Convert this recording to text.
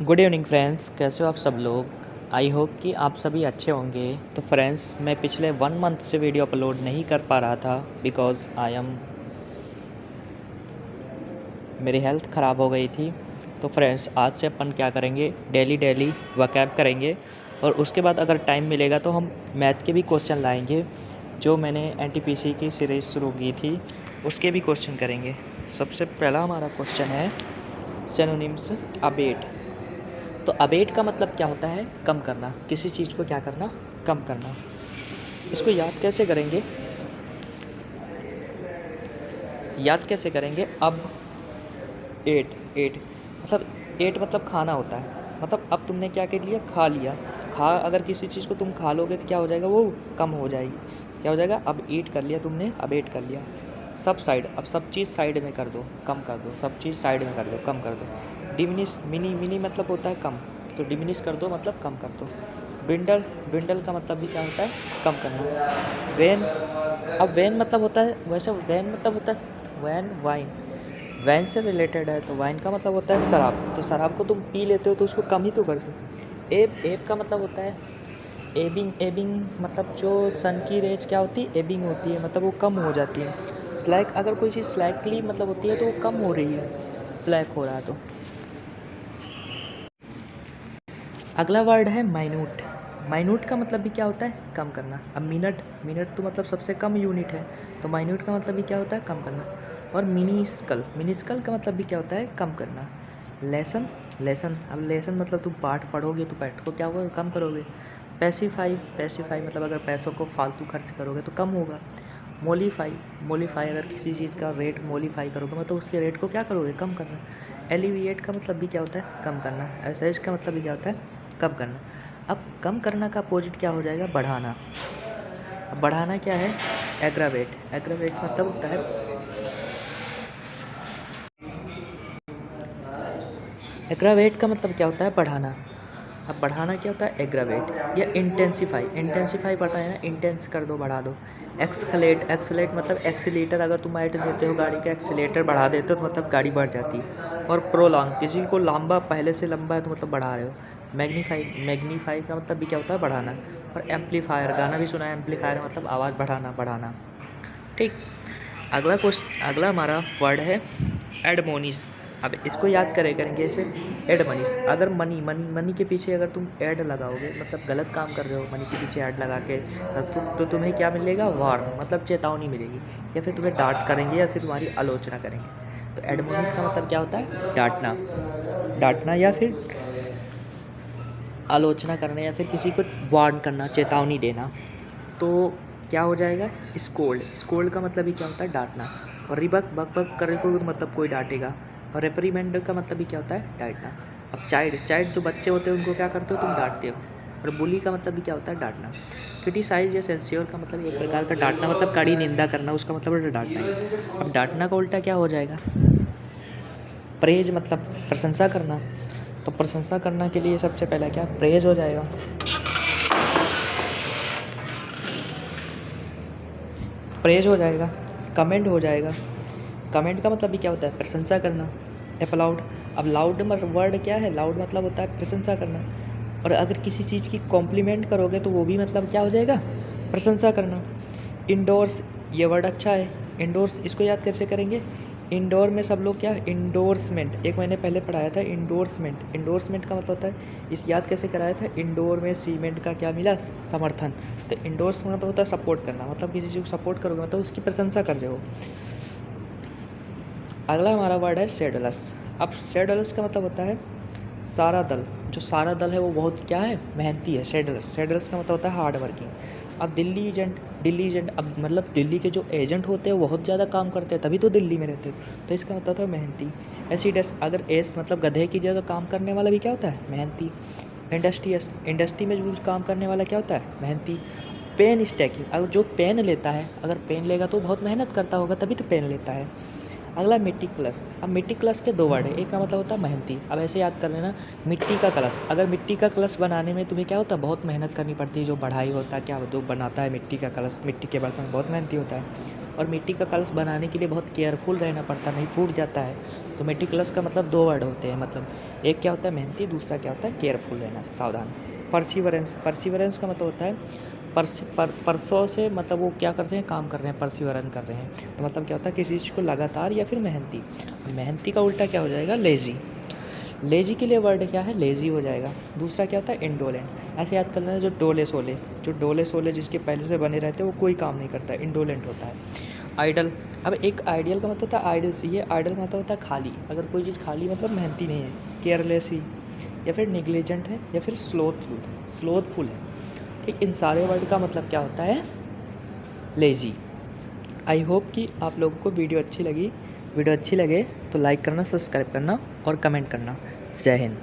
Good evening friends, कैसे हो आप सब लोग। आई होप कि आप सभी अच्छे होंगे। तो फ्रेंड्स, मैं पिछले 1 मंथ से वीडियो अपलोड नहीं कर पा रहा था बिकॉज़ मेरी हेल्थ ख़राब हो गई थी। तो फ्रेंड्स, आज से अपन क्या करेंगे, डेली वर्कआउट करेंगे और उसके बाद अगर टाइम मिलेगा तो हम मैथ के भी क्वेश्चन लाएंगे। जो मैंने एनटीपीसी की सीरीज़ शुरू की थी उसके भी क्वेश्चन करेंगे। सबसे पहला हमारा क्वेश्चन है सिनोनिम्स अबेट। तो अबेट का मतलब क्या होता है, कम करना, किसी चीज़ को क्या करना, कम करना। इसको याद कैसे करेंगे अब एट एट मतलब एट मतलब खाना होता है। मतलब अब तुमने क्या कर लिया, खा लिया। अगर किसी चीज़ को तुम खा लोगे तो क्या हो जाएगा, वो कम हो जाएगी। क्या हो जाएगा, अब ईट कर लिया तुमने, अब एट कर लिया। अब सब चीज़ साइड में कर दो, कम कर दो, सब चीज़ साइड में कर दो, कम कर दो। डिमिनिश मिनी मिनी मतलब होता है कम, तो डिमिनिश कर दो मतलब कम कर दो। बिंडल बिंडल का मतलब भी क्या होता है, कम करना। वैन, अब वैन मतलब होता है, वैसे वैन मतलब होता है वैन वाइन, वाइन से रिलेटेड है तो वाइन का मतलब होता है शराब। तो शराब को तुम पी लेते हो तो उसको कम ही तो कर दो। एब का मतलब होता है एबिंग। एबिंग मतलब जो सन की रेज क्या होती है, एबिंग होती है, मतलब वो कम हो जाती है। स्लैक, अगर कोई चीज़ स्लैकली मतलब होती है तो वो कम हो रही है, स्लैक हो रहा है। तो अगला वर्ड है माइन्यूट। माइन्यूट का मतलब भी क्या होता है, कम करना। अब मिनट, मिनट तो मतलब सबसे कम यूनिट है, तो माइन्यूट का मतलब भी क्या होता है, कम करना। और मिनिस्कल, मिनिस्कल का मतलब भी क्या होता है, कम करना। लेसन, लेसन, अब लेसन मतलब तुम पाठ पढ़ोगे तो पाठ को क्या होगा, कम करोगे। पैसिफाई, पैसिफाई मतलब अगर पैसों को फालतू खर्च करोगे तो कम होगा। मोलीफाई, मोलीफाई अगर किसी चीज़ का रेट मोलीफाई करोगे मतलब उसके रेट को क्या करोगे, कम करना। एलिविएट का मतलब भी क्या होता है, कम करना। एसेज का मतलब भी क्या होता है, कम करना। अब कम करना का अपोजिट क्या हो जाएगा, बढ़ाना। अब बढ़ाना क्या है, एग्रावेट। एग्रावेट मतलब होता है, एग्रावेट का मतलब क्या होता है, बढ़ाना। अब बढ़ाना क्या होता है, एग्रावेट या इंटेंसीफाई। इंटेंसीफाई पता है ना, इंटेंस कर दो, बढ़ा दो। एक्सकलेट, एक्सलेट मतलब एक्सीलेटर, अगर तुम ऐड देते हो गाड़ी का, एक्सीलेटर बढ़ा देते हो तो मतलब गाड़ी बढ़ जाती है। और प्रोलॉन्ग, किसी को लंबा, पहले से लंबा है तो मतलब बढ़ा रहे हो। मैग्नीफाई, मैग्नीफाई का मतलब भी क्या होता है, बढ़ाना। और एम्पलीफायर, गाना भी सुना है, एम्पलीफायर मतलब आवाज़ बढ़ाना, बढ़ाना। ठीक। अगला हमारा वर्ड है एडमोनिस। अब इसको याद करेंगे ऐसे, एडमनीस। अगर मनी मनी मनी के पीछे अगर तुम ऐड लगाओगे मतलब गलत काम कर रहे हो, मनी के पीछे ऐड लगा के, तो तुम्हें क्या मिलेगा, वार्न मतलब चेतावनी मिलेगी, या फिर तुम्हें डांट करेंगे या फिर तुम्हारी आलोचना करेंगे। तो एडमोनिस का मतलब क्या होता है, डांटना, डांटना या फिर आलोचना करना, या फिर किसी को वार्न करना, चेतावनी देना। तो क्या हो जाएगा, स्कोल्ड। स्कोल्ड का मतलब ही क्या होता है, डांटना। और रिबक, बक बक करे को मतलब कोई डांटेगा। और रेप्रीमेंड का मतलब भी क्या होता है, डांटना। अब चाइल्ड, चाइल्ड जो बच्चे होते हैं उनको क्या करते हो, तुम डांटते हो। और बुली का मतलब भी क्या होता है, डांटना। क्रिटिसाइज या सेंस्योर का मतलब एक प्रकार का डांटना, मतलब कड़ी निंदा करना, उसका मतलब डांटना है। अब डांटना का उल्टा क्या हो जाएगा, प्रेज मतलब प्रशंसा करना। तो प्रशंसा करना के लिए सबसे पहला क्या, प्रेज हो जाएगा। प्रेज हो जाएगा, कमेंट हो जाएगा। कमेंट का मतलब भी क्या होता है, प्रशंसा करना। अप्लाउड, अब लाउड वर्ड क्या है, लाउड मतलब होता है प्रशंसा करना। और अगर किसी चीज़ की कॉम्प्लीमेंट करोगे तो वो भी मतलब क्या हो जाएगा, प्रशंसा करना। इंडोर्स, ये वर्ड अच्छा है, इंडोर्स। इसको याद कैसे करेंगे, इंडोर में सब लोग क्या, इंडोर्समेंट, एक मैंने पहले पढ़ाया था इंडोर्समेंट। इंडोर्समेंट का मतलब होता है, इस याद कैसे कराया था, इंडोर में सीमेंट का क्या मिला, समर्थन। तो इंडोर्स मतलब होता है सपोर्ट करना, मतलब किसी चीज़ को सपोर्ट करोगे मतलब उसकी प्रशंसा कर रहे हो। अगला हमारा वर्ड है शेड्यूलस। अब शेड्यूलस का मतलब होता है सारा दल। जो सारा दल है वो बहुत क्या है, मेहनती है। शेड्यूलस, शेड्यूलस का मतलब होता है हार्ड वर्किंग। अब दिल्ली एजेंट, दिल्ली एजेंट अब मतलब दिल्ली के जो एजेंट होते हैं वो बहुत ज़्यादा काम करते हैं तभी तो दिल्ली में रहते हैं, तो इसका मतलब है मेहनती। एसिडस, अगर एस मतलब गधे की जगह काम करने वाला भी क्या होता है, मेहनती। इंडस्ट्रियस, इंडस्ट्री में जो काम करने वाला क्या होता है, मेहनती। पेन स्टैकिंग, अगर जो पेन लेता है, अगर पेन लेगा तो बहुत मेहनत करता होगा तभी तो पेन लेता है। अगला मेटिकुलस। अब मेटिकुलस के दो वर्ड है, एक का मतलब होता है मेहनती। अब ऐसे याद कर लेना, मिट्टी का कलश। अगर मिट्टी का कलश बनाने में तुम्हें क्या होता है, बहुत मेहनत करनी पड़ती है। जो बढ़ाई होता है, क्या जो बनाता है मिट्टी का कलश, मिट्टी के बर्तन बहुत मेहनती होता है। और मिट्टी का कलश बनाने के लिए बहुत केयरफुल रहना पड़ता है, नहीं फूट जाता है। तो मेटिकुलस का मतलब दो वर्ड होते हैं, मतलब एक क्या होता है मेहनती, दूसरा क्या होता है केयरफुल रहना, सावधान। परसिवरेंस। परसिवरेंस का मतलब होता है परसों से, मतलब वो क्या करते हैं, काम कर रहे हैं, परसिवरन कर रहे हैं। तो मतलब क्या होता है किसी चीज़ को लगातार या फिर मेहनती। मेहनती का उल्टा क्या हो जाएगा, लेज़ी। लेज़ी के लिए वर्ड क्या है, लेज़ी हो जाएगा। दूसरा क्या होता है, इंडोलेंट। ऐसे याद कर लेना, जो डोले सोले जिसके पहले से बने रहते हैं वो कोई काम नहीं करता, इंडोलेंट होता है। आइडल। अब एक आइडियल का मतलब होता है आइडल से, ये आइडल का मतलब होता है खाली। अगर कोई चीज़ खाली मतलब मेहनती नहीं है, केयरलेस ही, या फिर निग्लिजेंट है, या फिर स्लोथफुल है। ठीक, इन सारे वर्ड का मतलब क्या होता है, लेज़ी। आई होप कि आप लोगों को वीडियो अच्छी लगे तो लाइक करना, सब्सक्राइब करना और कमेंट करना। जय हिंद।